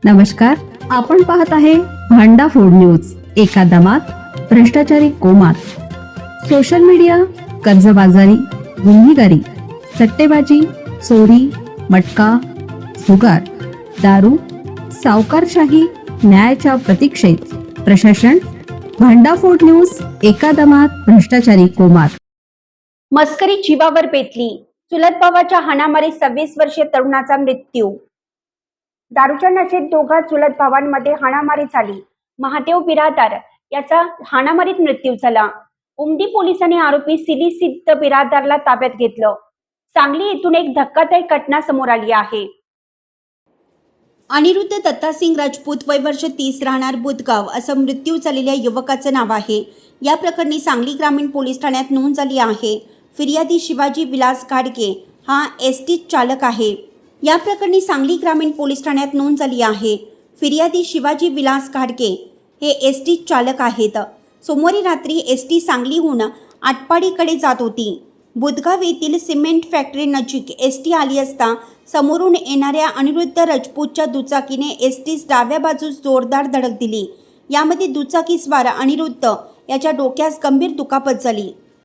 नमस्कार, आपण पाहत आहे भांडा फोड न्यूज. एका दमात भ्रष्टाचारी कोमात. सोशल मीडिया, कर्जबाजारी, गुन्हेगारी, सट्टेबाजी, चोरी, मटका, जुगार, दारू, सावकारशाही, न्यायाच्या प्रतीक्षेत प्रशासन. भांडाफोड न्यूज. एका दमात भ्रष्टाचारी कोमात. मस्करी जीवावर बेतली. चुलत भावाच्या हाणामारीत 26 वर्षीय तरुणाचा मृत्यू. दारूच्या नशेत दोघा चुलत भावांमध्ये हाणामारी झाली. महादेव बिरादार याचा हाणामारीत मृत्यू झाला. उमदी पोलिसांनी आरोपी सिली सिद्ध बिरादारला ताब्यात घेतलं. सांगली येथून एक धक्कादायक घटना समोर आली आहे. अनिरुद्ध दत्तासिंग राजपूत, वय वर्ष 30, राहणार बुधगाव, असं मृत्यू झालेल्या युवकाचं नाव आहे. या प्रकरणी सांगली ग्रामीण पोलीस ठाण्यात नोंद झाली आहे. फिर्यादी शिवाजी विलास घाडगे हा एसटी चालक आहे. या प्रकरणी सांगली ग्रामीण पोलीस ठाण्यात नोंद झाली आहे. फिर्यादी शिवाजी विलास घाडगे हे एसटी चालक आहेत. सोमवारी रात्री एसटी सांगलीहून आटपाडीकडे जात होती. बुधगाव येथील सिमेंट फॅक्टरी नजीक एसटी आली असता समोरून येणाऱ्या अनिरुद्ध राजपूतच्या दुचाकीने एसटीस डाव्या बाजूस जोरदार धडक दिली. यामध्ये दुचाकीस्वार अनिरुद्ध याच्या डोक्यास गंभीर दुखापत झाली.